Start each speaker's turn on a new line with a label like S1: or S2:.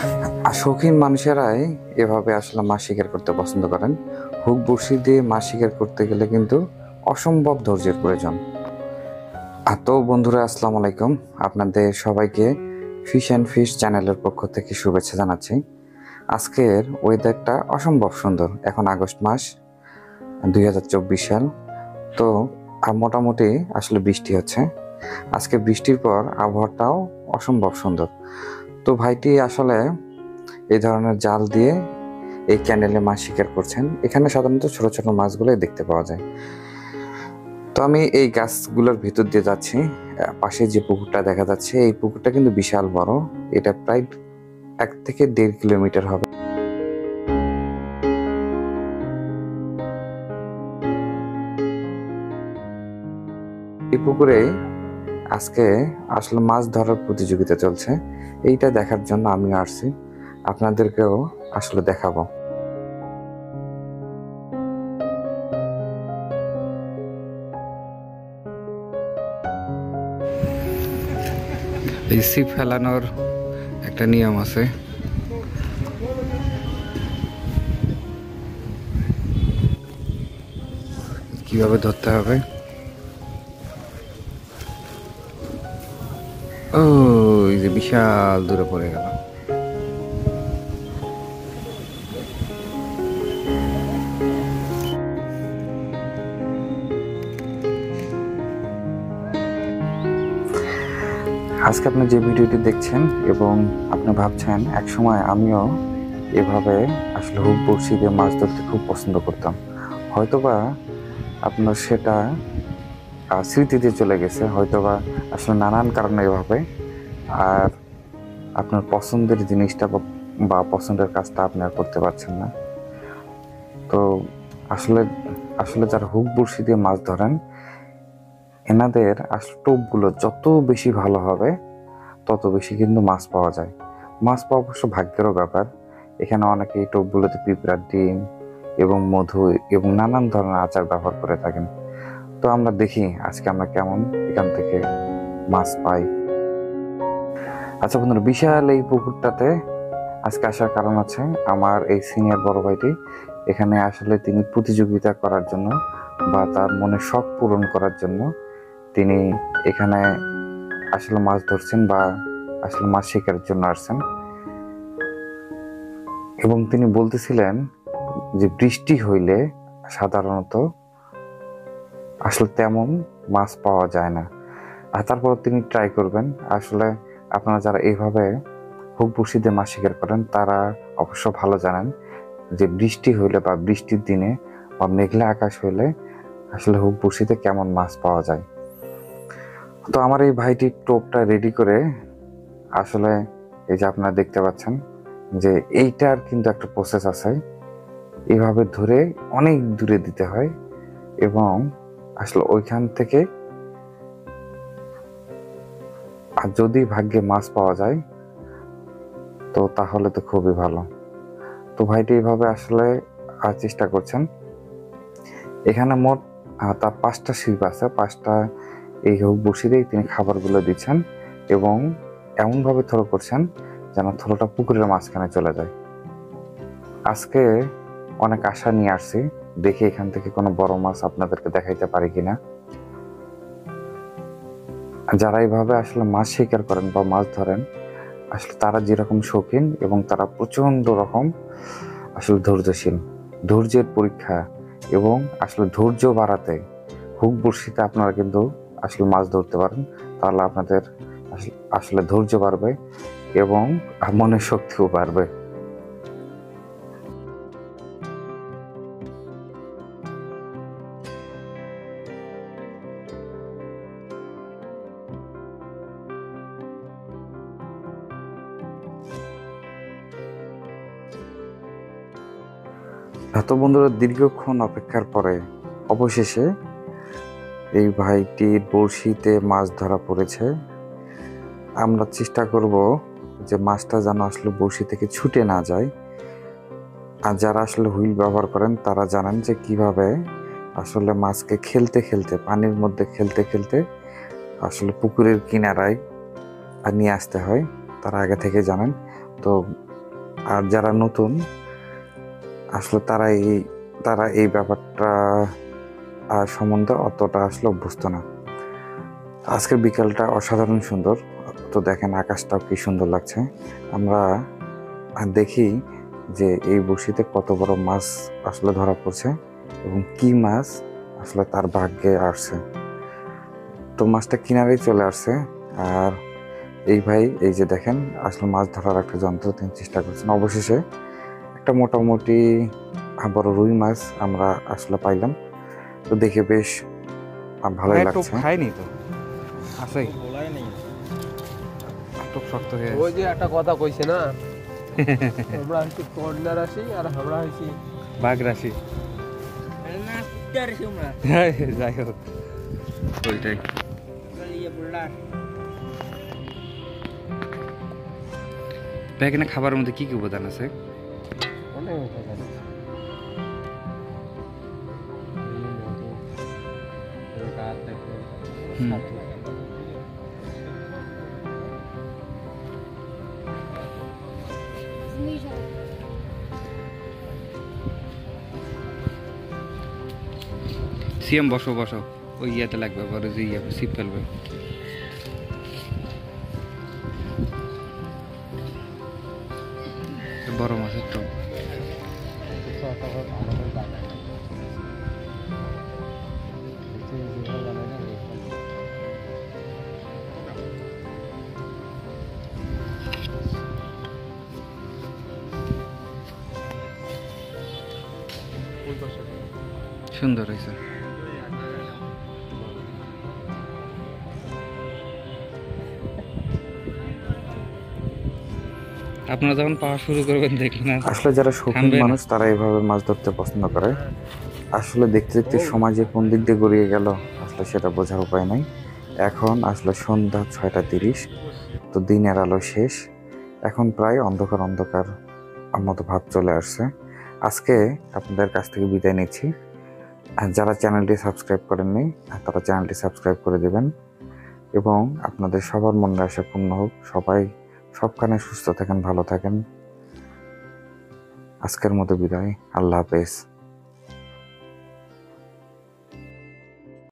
S1: আর শৌখিন মানুষেরাই এভাবে আসলে মাছ শিকার করতে পছন্দ করেন। হুক বড়শি দিয়ে মাছ শিকার করতে গেলে কিন্তু অসম্ভব ধৈর্যের প্রয়োজন। তো বন্ধুরা, আসসালামু আলাইকুম। আপনাদের সবাইকে ফিশ অ্যান্ড ফিশ চ্যানেলের পক্ষ থেকে শুভেচ্ছা জানাচ্ছি। আজকের ওয়েদারটা অসম্ভব সুন্দর। এখন আগস্ট মাস 2024 সাল। তো মোটামুটি আসলে বৃষ্টি হচ্ছে। আজকে বৃষ্টির পর আবহাওয়াটাও অসম্ভব সুন্দর। তো ভাইটি আসলে এই ধরনের জাল দিয়ে এই ক্যানেলে মাছ শিকার করছেন। এখানে সাধারণত ছোট ছোট মাছগুলোই দেখতে পাওয়া যায়। তো আমি এই গাছগুলোর ভিতর দিয়ে যাচ্ছি। পাশে যে পুকুরটা দেখা যাচ্ছে, এই পুকুরটা কিন্তু বিশাল বড়। এটা প্রায় 1 থেকে 1.5 কিলোমিটার হবে। এই পুকুরে আজকে আসলে মাছ ধরার প্রতিযোগিতা চলছে। এইটা দেখার জন্য আমি আসছি, আপনাদেরকেও আসলে দেখাবো। এই ছিপ ফেলানোর একটা নিয়ম আছে। কিভাবে ধরতে হবে? ও, এই যে বিশাল দূরে পড়ে গেল। আজকে আপনি যে ভিডিওটি দেখছেন এবং আপনি ভাবছেন একসময় আমিও এভাবে আসলে হুক বড়শি দিয়ে মাছ ধরতে খুব পছন্দ করতাম, হয়তোবা আপনার সেটা স্মৃতিতে চলে গেছে, হয়তোবা আসলে নানান কারণে এভাবে আর আপনার পছন্দের জিনিসটা বা পছন্দের কাজটা আপনি আর করতে পারছেন না। তো আসলে আসলে যারা হুক বড়শি দিয়ে মাছ ধরেন, এনাদের আসলে টোপগুলো যত বেশি ভালো হবে তত বেশি কিন্তু মাছ পাওয়া যায়। মাছ পাওয়া অবশ্য ভাগ্যেরও ব্যাপার। এখানে অনেকে এই টোপগুলোতে পিঁপড়ার ডিম এবং মধু এবং নানান ধরনের আচার ব্যবহার করে থাকেন। তো আমরা দেখি আজকে আমরা কেমন এখান থেকে মাছ পাই। আচ্ছা বন্ধুরা, বিশাল এই পুকুরটাতে আজকে আসার কারণ আছে, আমার এই সিনিয়র বড় ভাইটি এখানে আসলে তিনি প্রতিযোগিতা করার জন্য বা তার মনে শখ পূরণ করার জন্য তিনি এখানে আসলে মাছ ধরছেন বা আসলে মাছ শিকারের জন্য আসছেন। এবং তিনি বলতেছিলেন যে বৃষ্টি হইলে সাধারণত আসলে তেমন মাছ পাওয়া যায় না, আর তারপর তিনি ট্রাই করবেন। আসলে আপনারা যারা এইভাবে হুক বড়শি দিয়ে মাছ শিকার করেন তারা অবশ্য ভালো জানেন যে বৃষ্টি হইলে বা বৃষ্টির দিনে বা মেঘলা আকাশ হইলে আসলে হুক বড়শিতে কেমন মাছ পাওয়া যায়। তো আমার এই ভাইটি টোপটা রেডি করে আসলে এই যে আপনারা দেখতে পাচ্ছেন যে এইটার কিন্তু একটা প্রসেস আছে, এইভাবে ধরে অনেক দূরে দিতে হয় এবং আসলে ওইখান থেকে আর যদি ভাগ্যে মাছ পাওয়া যায় তো তাহলে তো খুবই ভালো। তো ভাইটি এইভাবে আসলে চেষ্টা করছেন। এখানে মোট তার 5টা ছিপ আছে, 5টা এই হুক বড়শি দিয়ে তিনি খাবারগুলো দিচ্ছেন এবং এমনভাবে থ্রো করছেন যেন থ্রোটা পুকুরের মাঝখানে চলে যায়। আজকে অনেক আশা নিয়ে আসছি, দেখি এখান থেকে কোনো বড় মাছ আপনাদেরকে দেখাইতে পারি কিনা। যারা এইভাবে আসলে মাছ শিকার করেন বা মাছ ধরেন, আসলে তারা যেরকম শৌখিন এবং তারা প্রচন্ড রকম আসলে ধৈর্যশীল। ধৈর্যের পরীক্ষা এবং আসলে ধৈর্য বাড়াতে হুক বড়শিতে আপনারা কিন্তু আসলে মাছ ধরতে পারেন। তাহলে আপনাদের আসলে ধৈর্য বাড়বে এবং মনের শক্তিও বাড়বে। এত বন্ধুরা, দীর্ঘক্ষণ অপেক্ষার পরে অবশেষে এই ভাইটির বড়শিতে মাছ ধরা পড়েছে। আমরা চেষ্টা করব যে মাছটা যেন আসলে বড়শি থেকে ছুটে না যায়। আর যারা আসলে হুইল ব্যবহার করেন তারা জানেন যে কিভাবে আসলে মাছকে খেলতে খেলতে, পানির মধ্যে খেলতে খেলতে আসলে পুকুরের কিনারায় নিয়ে আসতে হয়, তারা আগে থেকে জানেন। তো আর যারা নতুন আসলে তারা এই ব্যাপারটা সম্বন্ধে অতটা আসলে অভ্যস্ত না। আজকের বিকালটা অসাধারণ সুন্দর। তো দেখেন আকাশটাও কি সুন্দর লাগছে। আমরা দেখি যে এই বড়শিতে কত বড় মাছ আসলে ধরা পড়ছে এবং কি মাছ আসলে তার ভাগ্যে আসছে। তো মাছটা কিনারেই চলে আসছে। আর এই ভাই এই যে দেখেন আসলে মাছ ধরার একটা যন্ত্র তিনি চেষ্টা করছেন। অবশেষে একটা মোটামুটি বড় রুই মাছ আমরা আসলে পাইলাম। তো দেখে বেশ ভালোই লাগছে।
S2: খাইনি তো আছে টোপ শক্ত হয়ে
S3: ওই যে একটা কথা কইছে না, আমরা হইছি কর্নার রাশি আর আমরা হইছি
S2: বাঘ রাশি। যাই হোক ওইটাই। এখানে খাবারের মধ্যে কি কি উপাদান আছে?
S3: অনেক কথা আছে।
S2: সিএম বসো বসো, ওই ইয়াতে লাগবে পরে যে ইয়ে সিপ ফেলবে। বড় মাছের টক। সুন্দর হয়েছে। আপনারা যখন পাওয়া শুরু করবেন দেখবেন
S1: আসলে যারা শৌখিন মানুষ তারা এইভাবে মাছ ধরতে পছন্দ করে। আসলে দেখতে দেখতে সমাজে কোন দিক দিয়ে গড়িয়ে গেল আসলে সেটা বোঝার উপায় নাই। এখন আসলে সন্ধ্যা 6:30। তো দিনের আলো শেষ, এখন প্রায় অন্ধকার অন্ধকার মতো ভাব চলে আসছে। আজকে আপনাদের কাছ থেকে বিদায় নিচ্ছি। আর যারা চ্যানেলটি সাবস্ক্রাইব করেননি তারা চ্যানেলটি সাবস্ক্রাইব করে দেবেন এবং আপনাদের সবার মনের আশা পূর্ণ হোক। সবাই সবখানে সুস্থ থাকেন, ভালো থাকেন। আজকের মতো বিদায়, আল্লাহ হাফেজ।